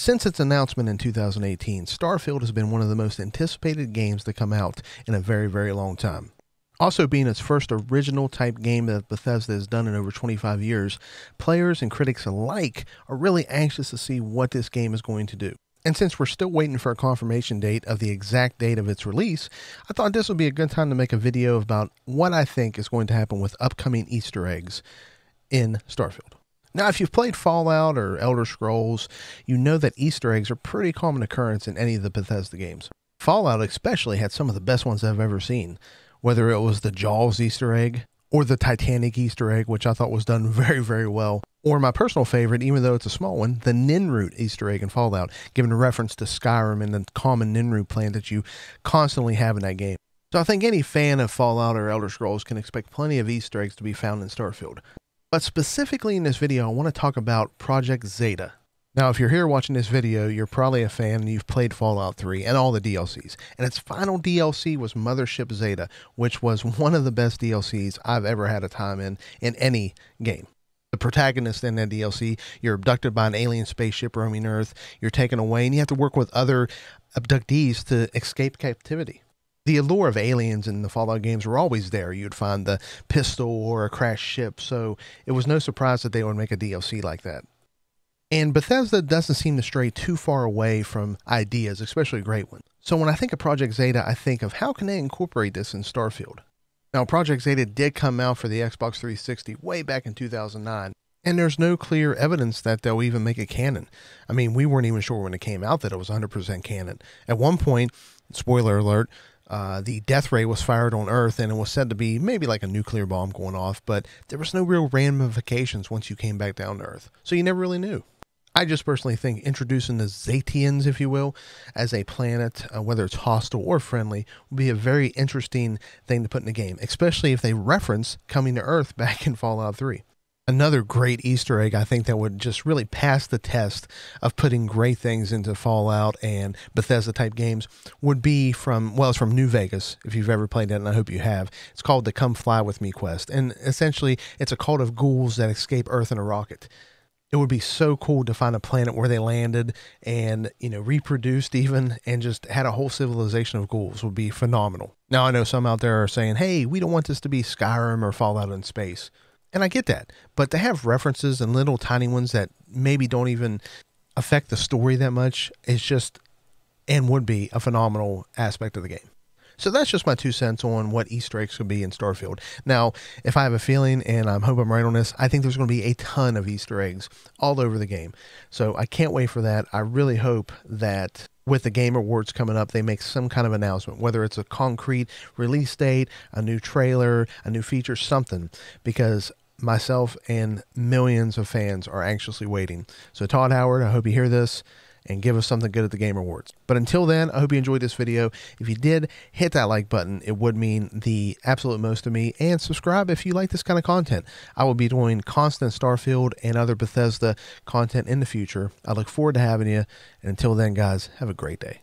Since its announcement in 2018, Starfield has been one of the most anticipated games to come out in a very, very long time. Also being its first original type game that Bethesda has done in over 25 years, players and critics alike are really anxious to see what this game is going to do. And since we're still waiting for a confirmation date of the exact date of its release, I thought this would be a good time to make a video about what I think is going to happen with upcoming Easter eggs in Starfield. Now, if you've played Fallout or Elder Scrolls, you know that Easter eggs are a pretty common occurrence in any of the Bethesda games. Fallout especially had some of the best ones I've ever seen, whether it was the Jaws Easter egg or the Titanic Easter egg, which I thought was done very, very well, or my personal favorite, even though it's a small one, the Ninroot Easter egg in Fallout, giving a reference to Skyrim and the common Ninroot plant that you constantly have in that game. So I think any fan of Fallout or Elder Scrolls can expect plenty of Easter eggs to be found in Starfield. But specifically in this video, I want to talk about Project Zeta. Now, if you're here watching this video, you're probably a fan and you've played Fallout 3 and all the DLCs. And its final DLC was Mothership Zeta, which was one of the best DLCs I've ever had a time in any game. The protagonist in that DLC, you're abducted by an alien spaceship roaming Earth, you're taken away, and you have to work with other abductees to escape captivity. The allure of aliens in the Fallout games were always there. You'd find the pistol or a crashed ship, so it was no surprise that they would make a DLC like that. And Bethesda doesn't seem to stray too far away from ideas, especially great ones. So when I think of Project Zeta, I think of how can they incorporate this in Starfield? Now, Project Zeta did come out for the Xbox 360 way back in 2009, and there's no clear evidence that they'll even make it canon. I mean, we weren't even sure when it came out that it was 100% canon. At one point, spoiler alert, the death ray was fired on Earth, and it was said to be maybe like a nuclear bomb going off, but there was no real ramifications once you came back down to Earth, so you never really knew. I just personally think introducing the Zetians, if you will, as a planet, whether it's hostile or friendly, would be a very interesting thing to put in the game, especially if they reference coming to Earth back in Fallout 3. Another great Easter egg I think that would just really pass the test of putting great things into Fallout and Bethesda type games would be from, well, it's from New Vegas, if you've ever played it, and I hope you have. It's called the Come Fly With Me quest, and essentially it's a cult of ghouls that escape Earth in a rocket. It would be so cool to find a planet where they landed and, reproduced even, and just had a whole civilization of ghouls. Would be phenomenal. Now, I know some out there are saying, hey, we don't want this to be Skyrim or Fallout in space. And I get that. But to have references and little tiny ones that maybe don't even affect the story that much is just, and would be, a phenomenal aspect of the game. So that's just my 2 cents on what Easter eggs could be in Starfield. Now, if I have a feeling, and I hope I'm right on this, I think there's going to be a ton of Easter eggs all over the game. So I can't wait for that. I really hope that with the Game Awards coming up, they make some kind of announcement, whether it's a concrete release date, a new trailer, a new feature, something, because myself and millions of fans are anxiously waiting. So Todd Howard, I hope you hear this and give us something good at the Game Awards. But until then, I hope you enjoyed this video. If you did, hit that like button. It would mean the absolute most to me. And subscribe if you like this kind of content. I will be doing constant Starfield and other Bethesda content in the future. I look forward to having you. And until then, guys, have a great day.